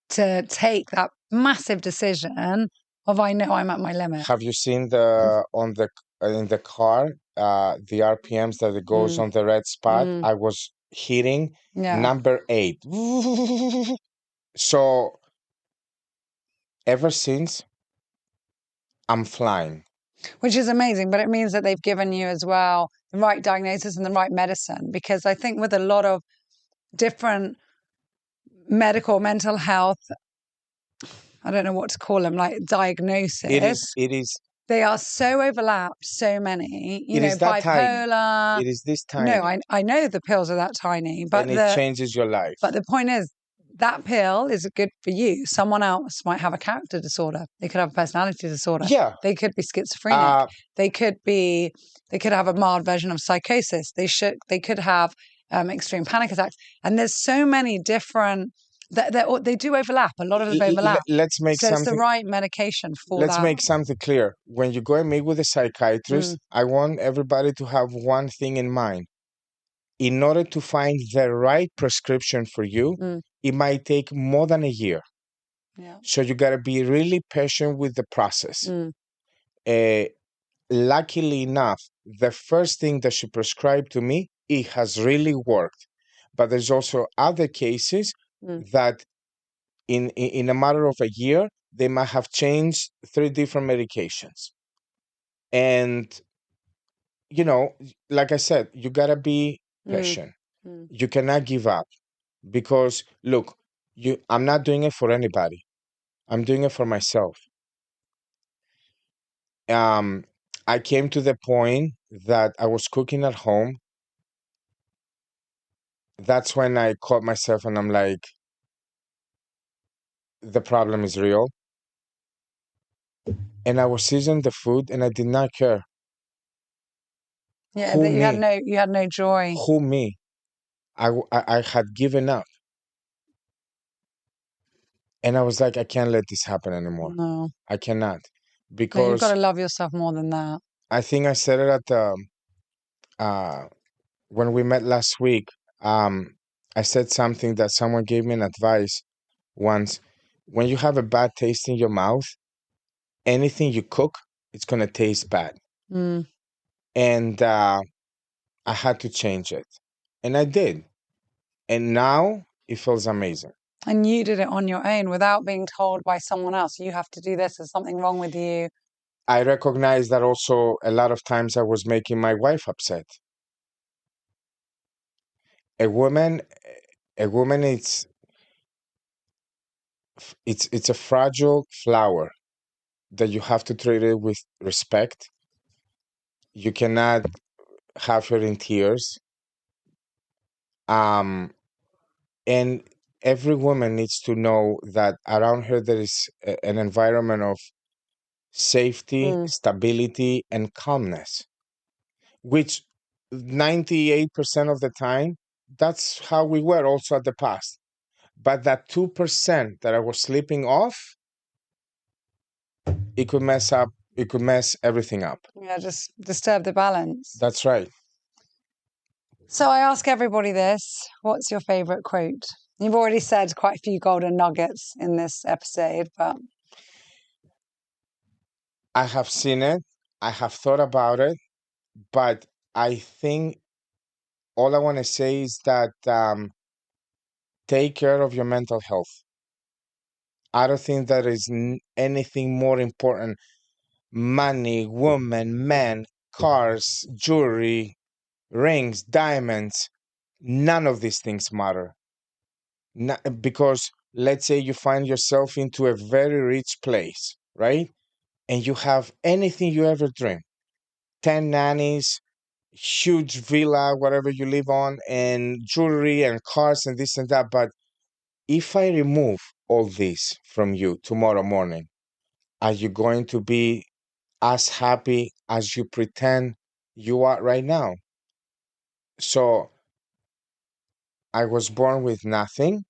[SPEAKER 2] to take that massive decision of, I know I'm at my limit.
[SPEAKER 1] have you seen in the car, the RPMs that it goes on the red spot? I was hitting number 8. So ever since, I'm flying.
[SPEAKER 2] Which is amazing, but it means that they've given you as well the right diagnosis and the right medicine. Because I think with a lot of different medical, mental health, I don't know what to call them, like diagnosis.
[SPEAKER 1] It is.
[SPEAKER 2] They are so overlapped, so many,
[SPEAKER 1] It is that tiny.
[SPEAKER 2] bipolar.
[SPEAKER 1] It is this
[SPEAKER 2] No,
[SPEAKER 1] tiny.
[SPEAKER 2] I know the pills are that tiny,
[SPEAKER 1] And it changes your life.
[SPEAKER 2] but the point is that pill is good for you. Someone else might have a character disorder. They could have a personality disorder.
[SPEAKER 1] Yeah.
[SPEAKER 2] They could be schizophrenic. They could have a mild version of psychosis. They could have extreme panic attacks. And there's so many different they do overlap. A lot of them overlap.
[SPEAKER 1] Let's make
[SPEAKER 2] so
[SPEAKER 1] something.
[SPEAKER 2] It's the right medication for
[SPEAKER 1] let's
[SPEAKER 2] that.
[SPEAKER 1] make something clear. When you go and meet with a psychiatrist, I want everybody to have one thing in mind. In order to find the right prescription for you, it might take more than a year.
[SPEAKER 2] Yeah.
[SPEAKER 1] So you got to be really patient with the process. Luckily enough, the first thing that she prescribed to me, it has really worked. But there's also other cases that in a matter of a year, they might have changed 3 different medications. And, like I said, you got to be patient. You cannot give up because, look, I'm not doing it for anybody. I'm doing it for myself. I came to the point that I was cooking at home. That's when I caught myself and I'm like, the problem is real. And I was seasoning the food and I did not care.
[SPEAKER 2] Yeah, you had no joy.
[SPEAKER 1] Who me? I had given up. And I was like, I can't let this happen anymore.
[SPEAKER 2] No.
[SPEAKER 1] I cannot.
[SPEAKER 2] No,
[SPEAKER 1] Because
[SPEAKER 2] you've got to love yourself more than that.
[SPEAKER 1] I think I said it at when we met last week. I said something that someone gave me an advice once. When you have a bad taste in your mouth, anything you cook, it's going to taste bad. And I had to change it. And I did. And now it feels amazing.
[SPEAKER 2] And you did it on your own without being told by someone else. You have to do this. There's something wrong with you.
[SPEAKER 1] I recognize that also a lot of times I was making my wife upset. A woman it's a fragile flower that you have to treat it with respect. You cannot have her in tears. And every woman needs to know that around her there is an environment of safety, stability, and calmness, which 98% of the time, that's how we were also at the past. But that 2% that I was sleeping off, it could mess everything up.
[SPEAKER 2] Yeah, just disturb the balance.
[SPEAKER 1] That's right.
[SPEAKER 2] So I ask everybody this, what's your favorite quote? You've already said quite a few golden nuggets in this episode, but
[SPEAKER 1] I have seen it. I have thought about it, but I think all I want to say is that take care of your mental health. I don't think there is anything more important. Money, women, men, cars, jewelry, rings, diamonds, none of these things matter. Because let's say you find yourself into a very rich place, right? And you have anything you ever dream. 10 nannies, huge villa, whatever you live on, and jewelry and cars and this and that. But if I remove all this from you tomorrow morning, are you going to be as happy as you pretend you are right now? So I was born with nothing.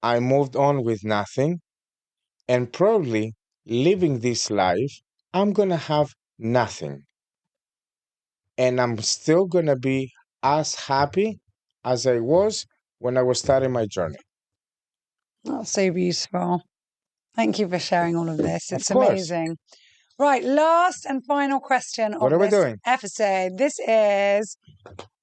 [SPEAKER 1] I moved on with nothing. And probably living this life, I'm going to have nothing. And I'm still going to be as happy as I was when I was starting my journey.
[SPEAKER 2] That's so beautiful. Thank you for sharing all of this. It's
[SPEAKER 1] Of course.
[SPEAKER 2] amazing. Right, last and final question
[SPEAKER 1] What
[SPEAKER 2] of
[SPEAKER 1] are we
[SPEAKER 2] this
[SPEAKER 1] doing?
[SPEAKER 2] episode. This is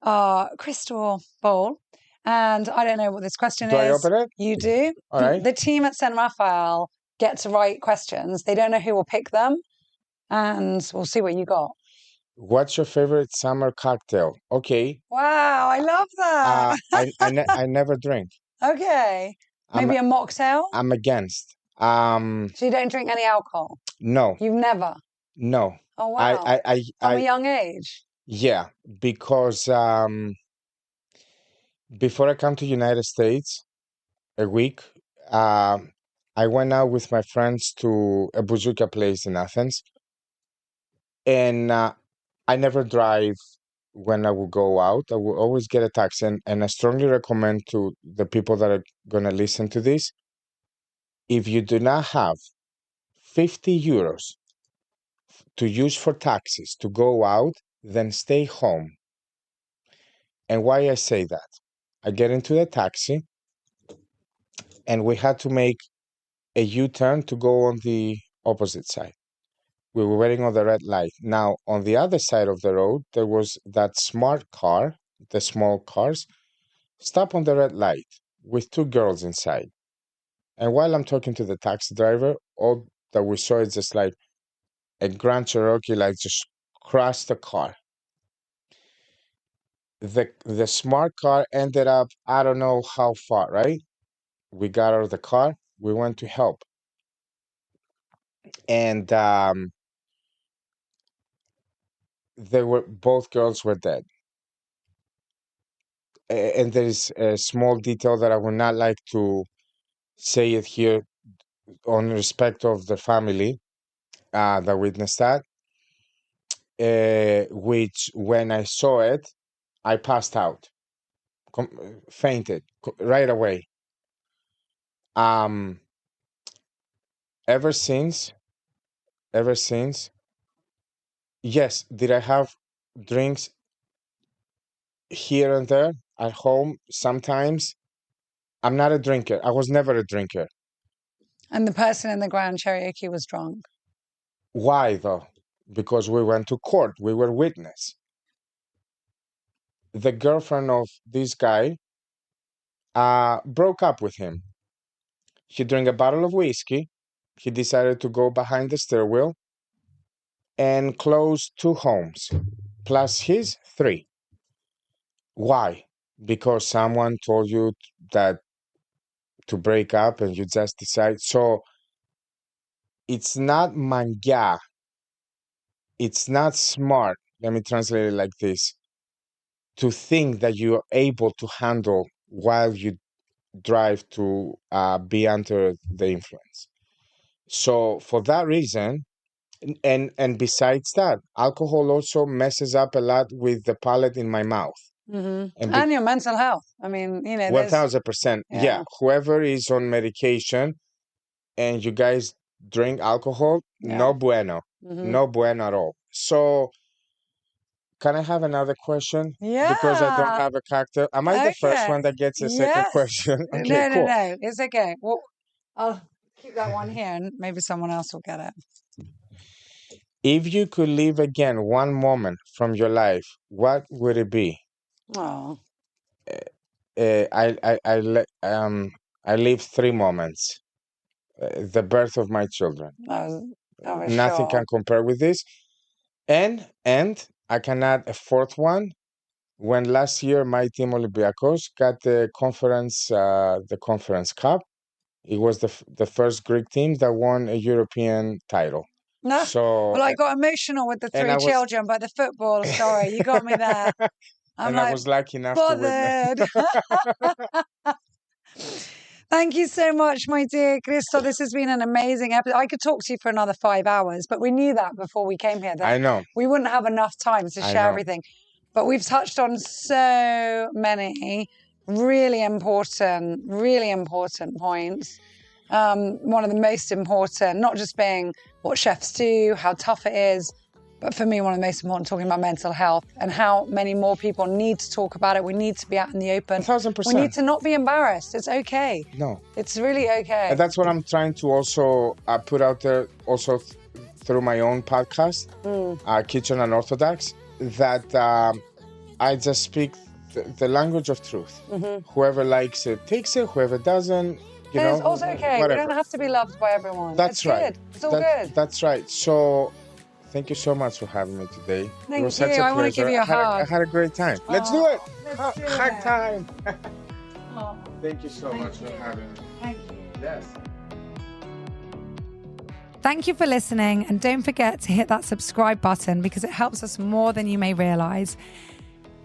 [SPEAKER 2] our crystal bowl. And I don't know what this question
[SPEAKER 1] Do
[SPEAKER 2] is.
[SPEAKER 1] I open it?
[SPEAKER 2] You do.
[SPEAKER 1] All right.
[SPEAKER 2] The team at San Rafael get to write questions. They don't know who will pick them. And we'll see what you got.
[SPEAKER 1] What's your favorite summer cocktail? Okay.
[SPEAKER 2] Wow, I love that.
[SPEAKER 1] I never drink.
[SPEAKER 2] Okay. Maybe a mocktail?
[SPEAKER 1] I'm against.
[SPEAKER 2] So you don't drink any alcohol?
[SPEAKER 1] No.
[SPEAKER 2] You've never?
[SPEAKER 1] No.
[SPEAKER 2] Oh, wow. From a young age?
[SPEAKER 1] Yeah, because before I come to United States, a week, I went out with my friends to a buzuka place in Athens, and I never drive when I will go out. I will always get a taxi, and I strongly recommend to the people that are gonna listen to this, if you do not have 50 euros to use for taxis to go out, then stay home. And why I say that? I get into the taxi, and we had to make a U-turn to go on the opposite side. We were waiting on the red light. Now, on the other side of the road, there was that smart car, the small cars, stop on the red light with two girls inside. And while I'm talking to the taxi driver, all that we saw is just like a Grand Cherokee, like just crash the car. The smart car ended up, I don't know how far, right? We got out of the car, we went to help. And both girls were dead. And there is a small detail that I would not like to say it here on respect of the family that witnessed that, which when I saw it, I passed out, fainted right away. Ever since, yes, did I have drinks here and there at home sometimes? I'm not a drinker. I was never a drinker.
[SPEAKER 2] And the person in the Grand Cherokee was drunk?
[SPEAKER 1] Why, though? Because we went to court. We were witness. The girlfriend of this guy broke up with him. He drank a bottle of whiskey. He decided to go behind the stairwell and close 2 homes, plus his 3. Why? Because someone told you that to break up and you just decide. So it's not manga. It's not smart. Let me translate it like this. To think that you're able to handle while you drive to be under the influence. So for that reason, and besides that, alcohol also messes up a lot with the palate in my mouth.
[SPEAKER 2] Mm-hmm. And your mental health. I mean,
[SPEAKER 1] 1000%. Yeah. Whoever is on medication and you guys drink alcohol, no bueno. Mm-hmm. No bueno at all. So can I have another question?
[SPEAKER 2] Yeah.
[SPEAKER 1] Because I don't have a cocktail. Am I the first one that gets a second question? Okay, cool.
[SPEAKER 2] No. It's okay. Well, I'll keep that one here and maybe someone else will get it.
[SPEAKER 1] If you could live again one moment from your life, what would it be?
[SPEAKER 2] Oh.
[SPEAKER 1] I lived 3 moments. The birth of my children. Nothing can compare with this. And I can add a 4th one. When last year my team Olympiacos got the conference cup, it was the first Greek team that won a European title.
[SPEAKER 2] No, well, I got emotional with the 3 children, but the football, sorry, you got me there.
[SPEAKER 1] I was lucky enough to witness.
[SPEAKER 2] Thank you so much, my dear Christos. This has been an amazing episode. I could talk to you for another 5 hours, but we knew that before we came here. That
[SPEAKER 1] I know.
[SPEAKER 2] We wouldn't have enough time to share everything. But we've touched on so many really important points. One of the most important, not just being what chefs do, how tough it is, but for me, one of the most important, talking about mental health and how many more people need to talk about it. We need to be out in the open.
[SPEAKER 1] 1000%.
[SPEAKER 2] We need to not be embarrassed. It's okay.
[SPEAKER 1] No.
[SPEAKER 2] It's really okay.
[SPEAKER 1] And that's what I'm trying to also put out there also through my own podcast, Kitchen Unorthodox, that I just speak the language of truth. Mm-hmm. Whoever likes it takes it, whoever doesn't,
[SPEAKER 2] it's also okay. Whatever. We don't have to be loved by everyone.
[SPEAKER 1] That's right.
[SPEAKER 2] Good. It's all good.
[SPEAKER 1] That's right. So thank you so much for having me today.
[SPEAKER 2] Thank you. I want to give you a hug.
[SPEAKER 1] I had a great time. Let's do it. Hug time.
[SPEAKER 2] Oh,
[SPEAKER 1] Thank you so much for having me.
[SPEAKER 2] thank you.
[SPEAKER 1] Yes.
[SPEAKER 2] Thank you for listening, and don't forget to hit that subscribe button because it helps us more than you may realize.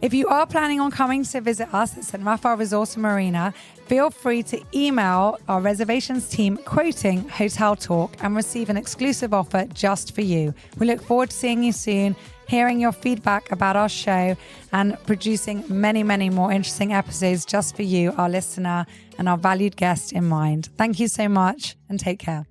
[SPEAKER 2] If you are planning on coming to visit us at St. Raphael Resort and Marina, feel free to email our reservations team quoting Hotel Talk and receive an exclusive offer just for you. We look forward to seeing you soon, hearing your feedback about our show, and producing many, many more interesting episodes just for you, our listener, and our valued guest in mind. Thank you so much, and take care.